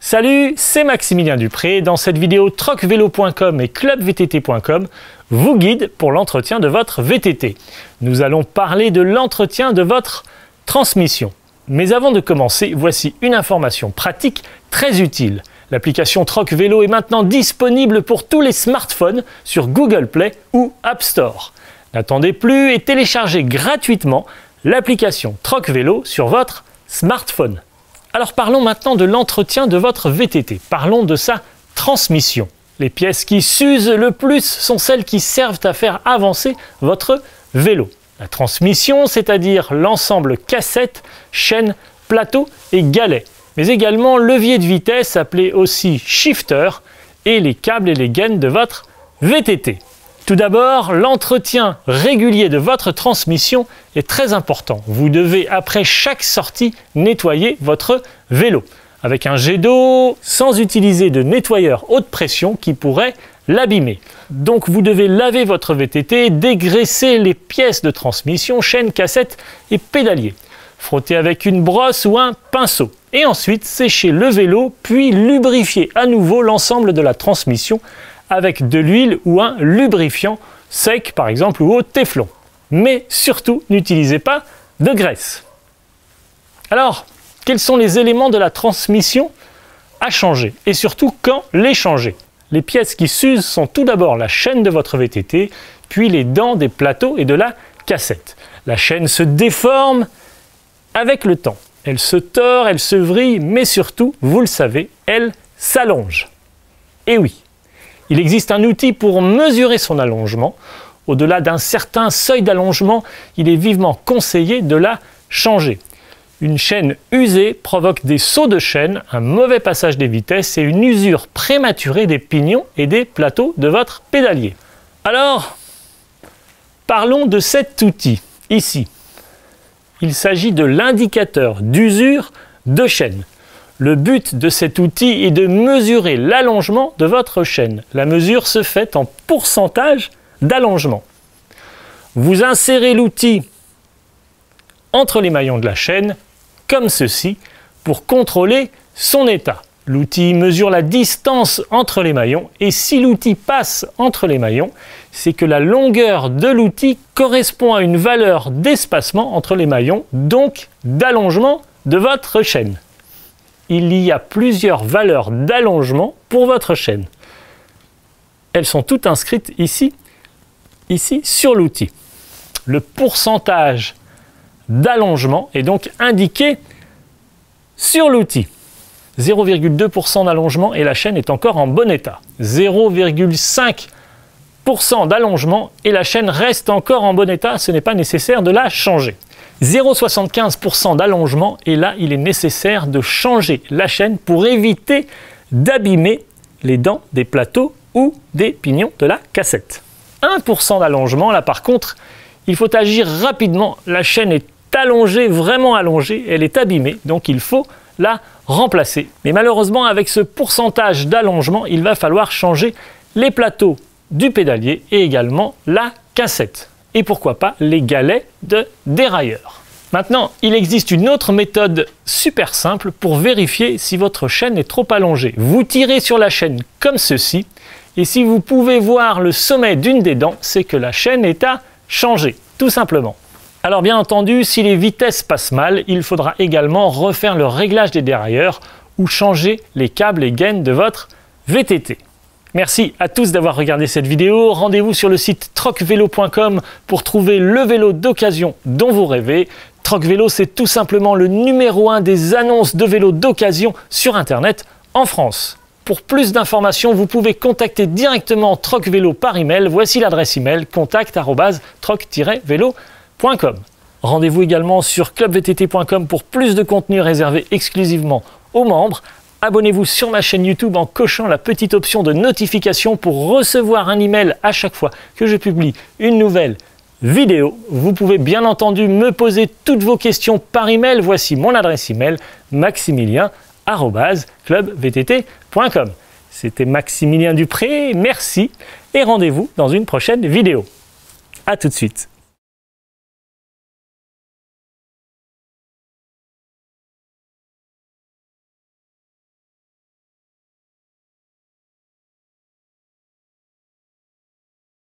Salut, c'est Maximilien Dupré. Dans cette vidéo, trocvelo.com et clubvtt.com vous guident pour l'entretien de votre VTT. Nous allons parler de l'entretien de votre transmission. Mais avant de commencer, voici une information pratique très utile. L'application TrocVelo est maintenant disponible pour tous les smartphones sur Google Play ou App Store. N'attendez plus et téléchargez gratuitement l'application TrocVelo sur votre smartphone. Alors parlons maintenant de l'entretien de votre VTT. Parlons de sa transmission. Les pièces qui s'usent le plus sont celles qui servent à faire avancer votre vélo. La transmission, c'est-à-dire l'ensemble cassette, chaîne, plateau et galet. Mais également levier de vitesse, appelé aussi shifter, et les câbles et les gaines de votre VTT. Tout d'abord, l'entretien régulier de votre transmission est très important. Vous devez, après chaque sortie, nettoyer votre vélo avec un jet d'eau, sans utiliser de nettoyeur haute pression qui pourrait l'abîmer. Donc vous devez laver votre VTT, dégraisser les pièces de transmission, chaîne, cassette et pédalier. Frotter avec une brosse ou un pinceau. Et ensuite sécher le vélo, puis lubrifier à nouveau l'ensemble de la transmission avec de l'huile ou un lubrifiant sec par exemple ou au téflon. Mais surtout, n'utilisez pas de graisse. Alors, quels sont les éléments de la transmission à changer et surtout quand les changer? Les pièces qui s'usent sont tout d'abord la chaîne de votre VTT, puis les dents des plateaux et de la cassette. La chaîne se déforme avec le temps. Elle se tord, elle se vrille, mais surtout, vous le savez, elle s'allonge. Et oui, il existe un outil pour mesurer son allongement. Au-delà d'un certain seuil d'allongement, il est vivement conseillé de la changer. Une chaîne usée provoque des sauts de chaîne, un mauvais passage des vitesses et une usure prématurée des pignons et des plateaux de votre pédalier. Alors, parlons de cet outil, ici. Il s'agit de l'indicateur d'usure de chaîne. Le but de cet outil est de mesurer l'allongement de votre chaîne. La mesure se fait en pourcentage d'allongement. Vous insérez l'outil entre les maillons de la chaîne, comme ceci, pour contrôler son état. L'outil mesure la distance entre les maillons et si l'outil passe entre les maillons, c'est que la longueur de l'outil correspond à une valeur d'espacement entre les maillons, donc d'allongement de votre chaîne. Il y a plusieurs valeurs d'allongement pour votre chaîne. Elles sont toutes inscrites ici sur l'outil. Le pourcentage d'allongement est donc indiqué sur l'outil. 0,2% d'allongement et la chaîne est encore en bon état. 0,5% d'allongement et la chaîne reste encore en bon état, ce n'est pas nécessaire de la changer. 0,75% d'allongement et là il est nécessaire de changer la chaîne pour éviter d'abîmer les dents des plateaux ou des pignons de la cassette. 1% d'allongement, là par contre, il faut agir rapidement, la chaîne est allongée, vraiment allongée, elle est abîmée, donc il faut la remplacer. Mais malheureusement, avec ce pourcentage d'allongement, il va falloir changer les plateaux du pédalier et également la cassette. Et pourquoi pas les galets de dérailleur. Maintenant, il existe une autre méthode super simple pour vérifier si votre chaîne est trop allongée. Vous tirez sur la chaîne comme ceci, et si vous pouvez voir le sommet d'une des dents, c'est que la chaîne est à changer, tout simplement. Alors bien entendu, si les vitesses passent mal, il faudra également refaire le réglage des dérailleurs ou changer les câbles et gaines de votre VTT. Merci à tous d'avoir regardé cette vidéo. Rendez-vous sur le site trocvelo.com pour trouver le vélo d'occasion dont vous rêvez. TrocVelo, c'est tout simplement le numéro 1 des annonces de vélos d'occasion sur Internet en France. Pour plus d'informations, vous pouvez contacter directement TrocVelo par email. Voici l'adresse email contact@troc-velo.com. Rendez-vous également sur clubvtt.com pour plus de contenu réservé exclusivement aux membres. Abonnez-vous sur ma chaîne YouTube en cochant la petite option de notification pour recevoir un email à chaque fois que je publie une nouvelle vidéo. Vous pouvez bien entendu me poser toutes vos questions par email. Voici mon adresse email maximilien@clubvtt.com. C'était Maximilien Dupré, merci et rendez-vous dans une prochaine vidéo. A tout de suite.